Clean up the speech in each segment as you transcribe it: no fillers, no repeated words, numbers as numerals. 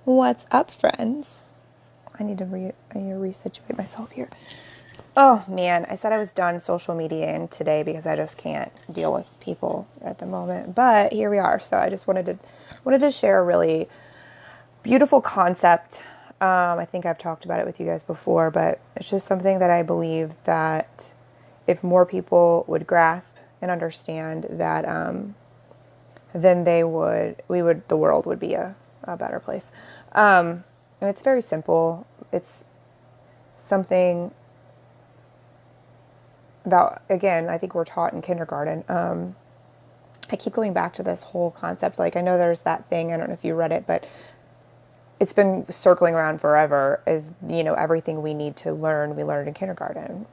What's up, friends? I need to resituate myself here. Oh man, I said I was done social media today because I just can't deal with people at the moment. But here we are. So I just wanted to share a really beautiful concept. I think I've talked about it with you guys before, but it's just something that I believe that if more people would grasp and understand that, then the world would be a better place. And it's very simple. It's something that, again, I think we're taught in kindergarten. I keep going back to this whole concept. Like, I know there's that thing, I don't know if you read it, but it's been circling around forever, is, everything we need to learn, we learned in kindergarten.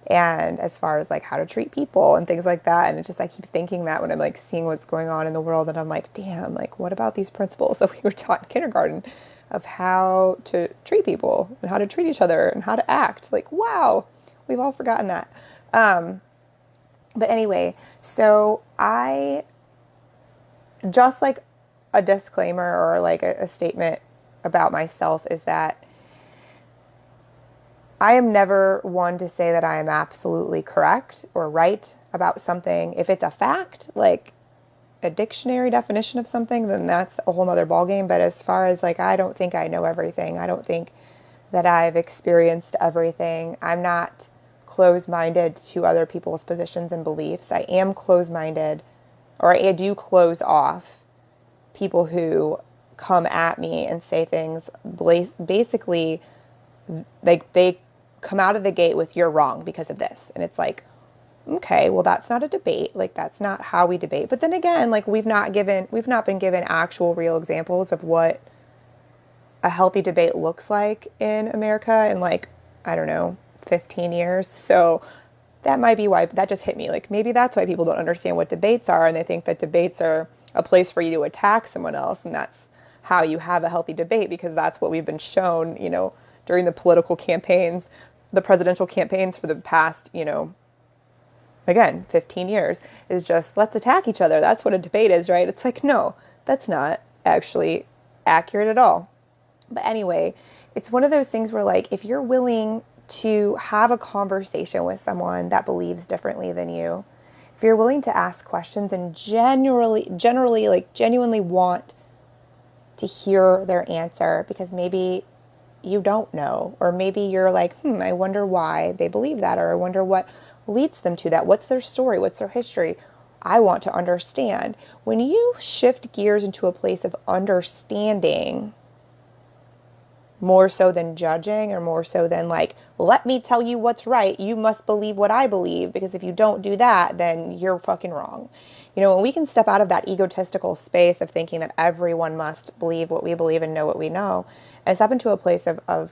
And as far as like how to treat people and things like that. And it's just, I keep thinking that when I'm like seeing what's going on in the world, and I'm like, damn, like what about these principles that we were taught in kindergarten of how to treat people and how to treat each other and how to act? Like, wow, we've all forgotten that. But anyway, so I just like a disclaimer or like a statement about myself is that I am never one to say that I am absolutely correct or right about something. If it's a fact, like a dictionary definition of something, then that's a whole nother ballgame. But as far as like, I don't think I know everything. I don't think that I've experienced everything. I'm not closed-minded to other people's positions and beliefs. I am closed-minded, or I do close off people who come at me and say things basically like they come out of the gate with "you're wrong because of this," and it's like, okay, well, that's not a debate. Like, that's not how we debate. But then again, like, we've not been given actual real examples of what a healthy debate looks like in America in, like, I don't know, 15 years. So that might be why that just hit me. Like, maybe that's why people don't understand what debates are, and they think that debates are a place for you to attack someone else, and that's how you have a healthy debate, because that's what we've been shown, during the political campaigns, the presidential campaigns for the past, again, 15 years, is just, let's attack each other. That's what a debate is, right? It's like, no, that's not actually accurate at all. But anyway, it's one of those things where, like, if you're willing to have a conversation with someone that believes differently than you, if you're willing to ask questions and generally, like, genuinely want to hear their answer, because maybe you don't know, or maybe you're like, I wonder why they believe that, or I wonder what leads them to that. What's their story? What's their history? I want to understand. When you shift gears into a place of understanding, more so than judging, or more so than like, let me tell you what's right, you must believe what I believe, because if you don't do that, then you're fucking wrong. When we can step out of that egotistical space of thinking that everyone must believe what we believe and know what we know, and step into a place of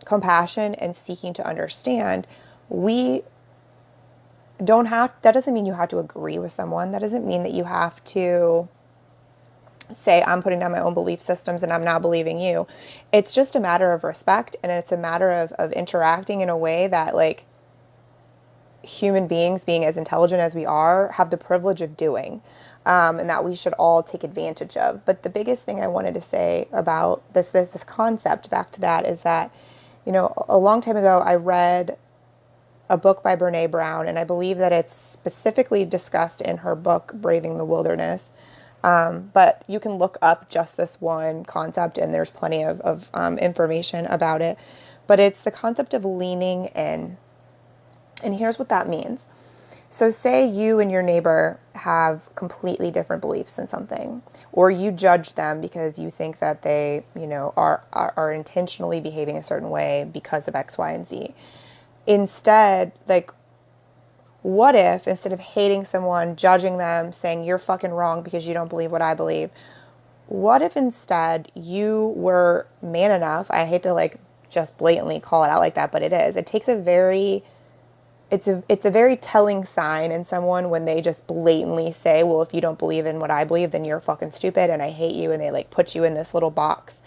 compassion and seeking to understand, we don't have, that doesn't mean you have to agree with someone. That doesn't mean that you have to say, I'm putting down my own belief systems and I'm now believing you. It's just a matter of respect, and it's a matter of interacting in a way that, like, human beings, being as intelligent as we are, have the privilege of doing, and that we should all take advantage of. But the biggest thing I wanted to say about this concept, back to that, is that, a long time ago, I read a book by Brene Brown, and I believe that it's specifically discussed in her book, Braving the Wilderness. But you can look up just this one concept, and there's plenty of information about it. But it's the concept of leaning in. And here's what that means. So say you and your neighbor have completely different beliefs in something, or you judge them because you think that they, are intentionally behaving a certain way because of X, Y, and Z. Instead, like, what if, instead of hating someone, judging them, saying you're fucking wrong because you don't believe what I believe, what if instead you were man enough? I hate to, like, just blatantly call it out like that, but it is. It takes it's a very telling sign in someone when they just blatantly say, well, if you don't believe in what I believe, then you're fucking stupid and I hate you, and they, like, put you in this little box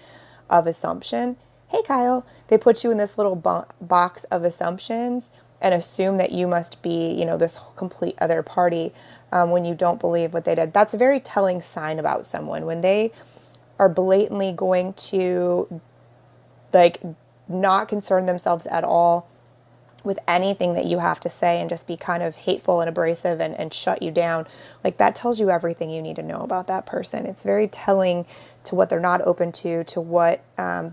of assumption. Hey, Kyle. They put you in this little box of assumptions and assume that you must be, this complete other party, when you don't believe what they did. That's a very telling sign about someone. When they are blatantly going to like not concern themselves at all with anything that you have to say and just be kind of hateful and abrasive and shut you down, like that tells you everything you need to know about that person. It's very telling to what they're not open to what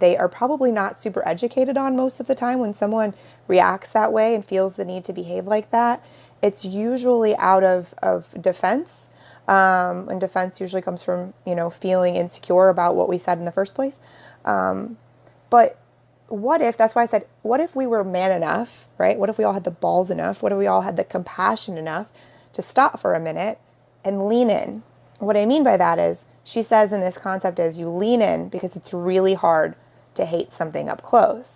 they are probably not super educated on most of the time. When someone reacts that way and feels the need to behave like that, it's usually out of defense. And defense usually comes from, feeling insecure about what we said in the first place. But what if, that's why I said, what if we were man enough, right? What if we all had the balls enough? What if we all had the compassion enough to stop for a minute and lean in? What I mean by that is, she says in this concept is you lean in because it's really hard to hate something up close.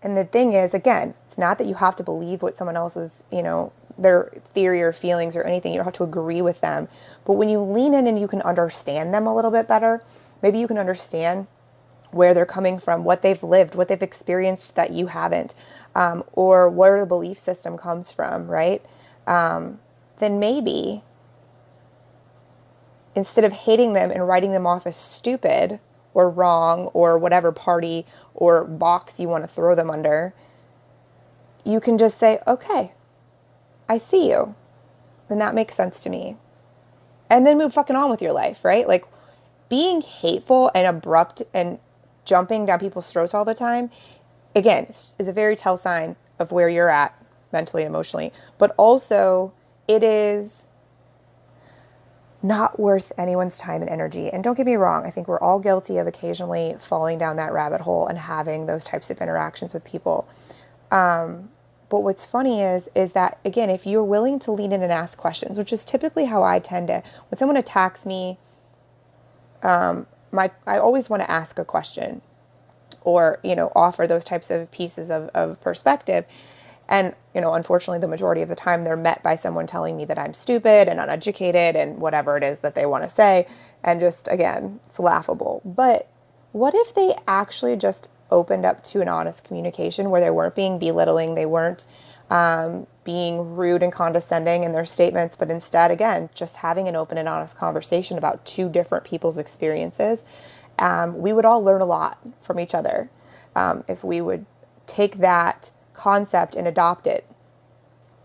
And the thing is, again, it's not that you have to believe what someone else's, their theory or feelings or anything. You don't have to agree with them. But when you lean in and you can understand them a little bit better, maybe you can understand where they're coming from, what they've lived, what they've experienced that you haven't, or where the belief system comes from, right? Then maybe instead of hating them and writing them off as stupid or wrong or whatever party or box you want to throw them under, you can just say, okay, I see you. Then that makes sense to me. And then move fucking on with your life, right? Like, being hateful and abrupt and jumping down people's throats all the time, again, is a very tell sign of where you're at mentally and emotionally. But also, it is not worth anyone's time and energy. And don't get me wrong, I think we're all guilty of occasionally falling down that rabbit hole and having those types of interactions with people. But what's funny is that, again, if you're willing to lean in and ask questions, which is typically how I tend to, when someone attacks me, I always want to ask a question or, offer those types of pieces of perspective. And, unfortunately, the majority of the time they're met by someone telling me that I'm stupid and uneducated and whatever it is that they want to say. And just, again, it's laughable. But what if they actually just opened up to an honest communication where they weren't being belittling, they weren't being rude and condescending in their statements, but instead, again, just having an open and honest conversation about two different people's experiences? We would all learn a lot from each other if we would take that concept and adopt it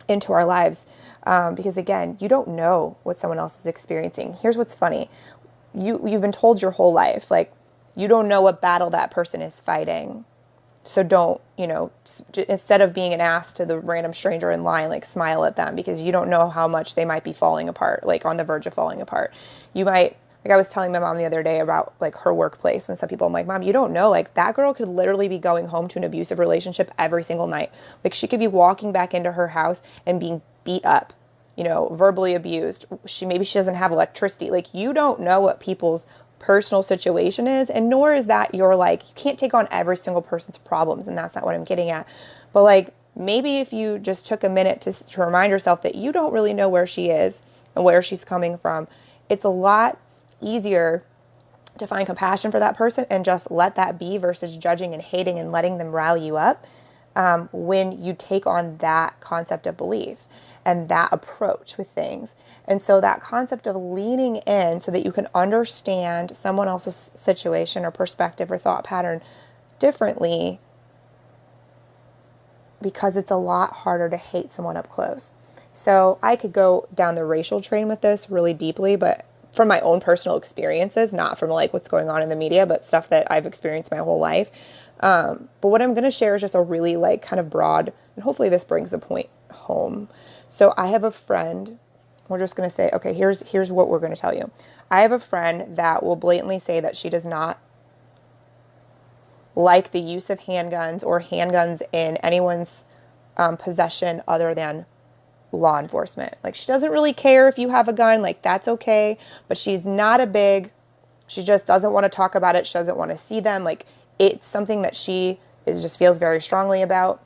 into our lives. Because again, you don't know what someone else is experiencing. Here's what's funny. You've been told your whole life, like, you don't know what battle that person is fighting. So don't, instead of being an ass to the random stranger in line, like, smile at them because you don't know how much they might be falling apart, like on the verge of falling apart. You might, like I was telling my mom the other day about like her workplace, and some people, I'm like, Mom, you don't know, like that girl could literally be going home to an abusive relationship every single night. Like, she could be walking back into her house and being beat up, verbally abused. Maybe she doesn't have electricity. Like, you don't know what people's personal situation is, and nor is that you can't take on every single person's problems, and that's not what I'm getting at. But like, maybe if you just took a minute to remind yourself that you don't really know where she is and where she's coming from, it's a lot easier to find compassion for that person and just let that be versus judging and hating and letting them rally you up when you take on that concept of belief and that approach with things. And so that concept of leaning in so that you can understand someone else's situation or perspective or thought pattern differently, because it's a lot harder to hate someone up close. So I could go down the racial train with this really deeply, but from my own personal experiences, not from like what's going on in the media, but stuff that I've experienced my whole life. But what I'm going to share is just a really like kind of broad, and hopefully this brings the point home. So I have a friend. We're just going to say, okay, here's what we're going to tell you. I have a friend that will blatantly say that she does not like the use of handguns or handguns in anyone's possession other than law enforcement. Like, she doesn't really care if you have a gun, like that's okay, but she just doesn't want to talk about it. She doesn't want to see them. Like, it's something that she just feels very strongly about.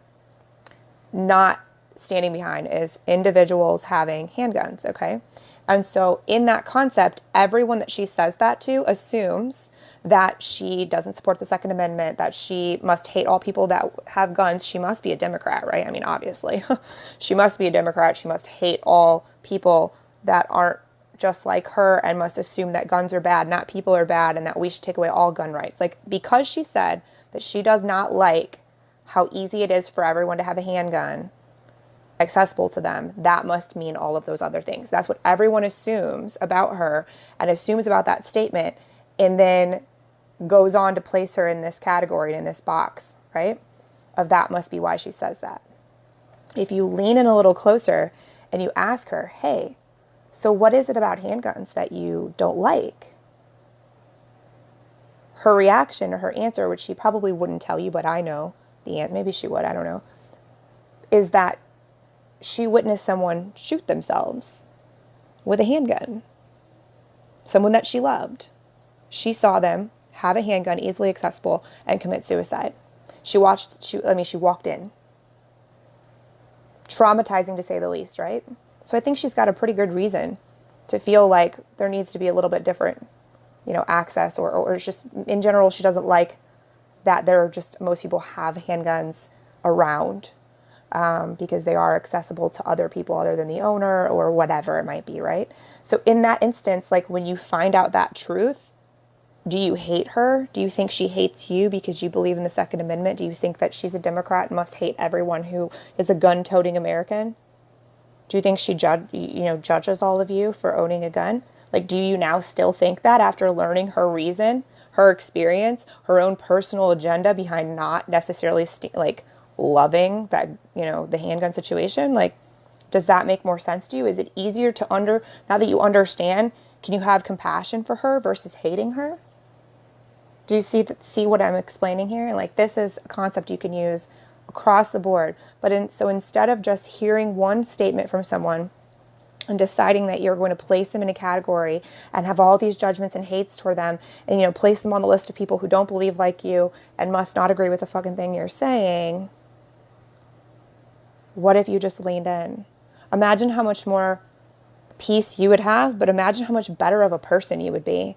Not standing behind is individuals having handguns, okay? And so in that concept, everyone that she says that to assumes that she doesn't support the Second Amendment, that she must hate all people that have guns. She must be a Democrat, right? I mean, obviously. She must be a Democrat. She must hate all people that aren't just like her and must assume that guns are bad, not people are bad, and that we should take away all gun rights. Like, because she said that she does not like how easy it is for everyone to have a handgun accessible to them, that must mean all of those other things. That's what everyone assumes about her and assumes about that statement, and then goes on to place her in this category, in this box, right? Of that must be why she says that. If you lean in a little closer and you ask her, hey, so what is it about handguns that you don't like? Her reaction or her answer, which she probably wouldn't tell you, but I know the answer, maybe she would, I don't know, is that she witnessed someone shoot themselves with a handgun. Someone that she loved. She saw them have a handgun easily accessible and commit suicide. She walked in. Traumatizing, to say the least, right? So I think she's got a pretty good reason to feel like there needs to be a little bit different, access, or just in general, she doesn't like that most people have handguns around, because they are accessible to other people other than the owner or whatever it might be, right? So in that instance, like, when you find out that truth, do you hate her? Do you think she hates you because you believe in the Second Amendment? Do you think that she's a Democrat and must hate everyone who is a gun-toting American? Do you think she judges all of you for owning a gun? Like, do you now still think that after learning her reason, her experience, her own personal agenda behind not necessarily loving that, the handgun situation? Like, does that make more sense to you? Is it easier to now that you understand, can you have compassion for her versus hating her? Do you see what I'm explaining here? And like, this is a concept you can use across the board. So instead of just hearing one statement from someone and deciding that you're going to place them in a category and have all these judgments and hates toward them, and place them on the list of people who don't believe like you and must not agree with the fucking thing you're saying, what if you just leaned in? Imagine how much more peace you would have, but imagine how much better of a person you would be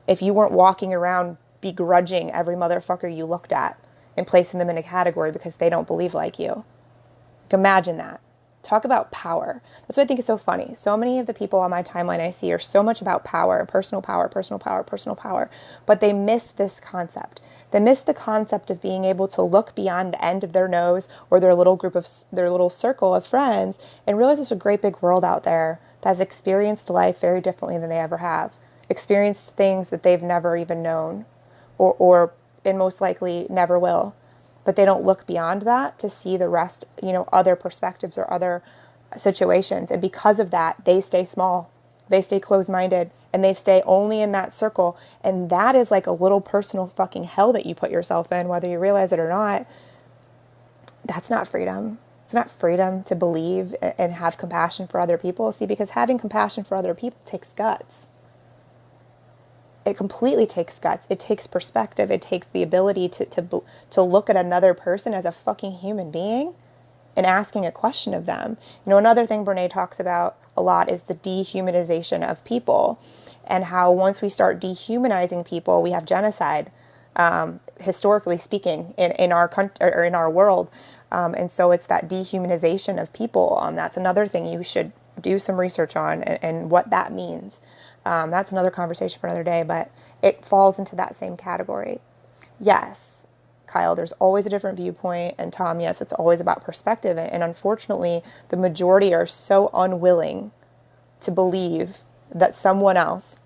if you weren't walking around begrudging every motherfucker you looked at and placing them in a category because they don't believe like you. Imagine that. Talk about power. That's what I think is so funny. So many of the people on my timeline I see are so much about power and personal power, personal power, personal power, but they miss this concept. They miss the concept of being able to look beyond the end of their nose or their little circle of friends and realize there's a great big world out there that has experienced life very differently than they ever have, experienced things that they've never even known, or and most likely never will. But they don't look beyond that to see the rest, other perspectives or other situations. And because of that, they stay small, they stay closed-minded, and they stay only in that circle. And that is like a little personal fucking hell that you put yourself in, whether you realize it or not. That's not freedom. It's not freedom to believe and have compassion for other people. See, because having compassion for other people takes guts. It completely takes guts. It takes perspective. It takes the ability to look at another person as a fucking human being and asking a question of them. Another thing Brene talks about a lot is the dehumanization of people, and how once we start dehumanizing people, we have genocide, historically speaking, in our country or in our world. And so it's that dehumanization of people. That's another thing you should do some research on and what that means. That's another conversation for another day, but it falls into that same category. Yes, Kyle, there's always a different viewpoint, and Tom, yes, it's always about perspective, and unfortunately, the majority are so unwilling to believe that someone else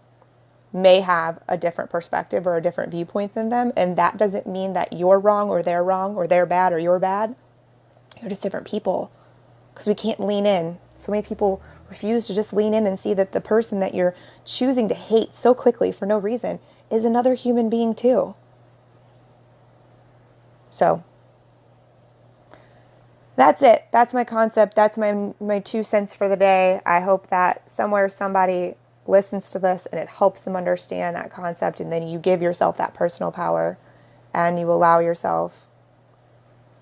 may have a different perspective or a different viewpoint than them, and that doesn't mean that you're wrong or they're bad or you're bad. You're just different people, because we can't lean in. So many people refuse to just lean in and see that the person that you're choosing to hate so quickly for no reason is another human being too. So that's it. That's my concept. That's my 2 cents for the day. I hope that somewhere somebody listens to this and it helps them understand that concept, and then you give yourself that personal power and you allow yourself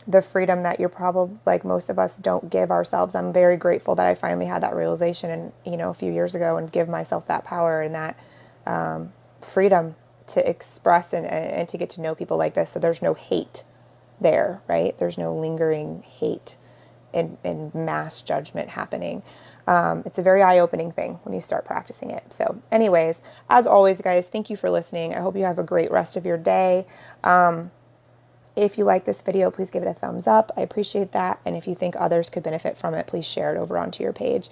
the freedom that you're probably, like most of us, don't give ourselves. I'm very grateful that I finally had that realization a few years ago, and give myself that power and that freedom to express and to get to know people like this. So there's no hate there, right? There's no lingering hate and mass judgment happening. It's a very eye-opening thing when you start practicing it. So anyways, as always, guys, thank you for listening. I hope you have a great rest of your day. If you like this video, please give it a thumbs up. I appreciate that. And if you think others could benefit from it, please share it over onto your page.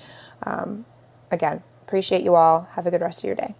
Again, appreciate you all. Have a good rest of your day.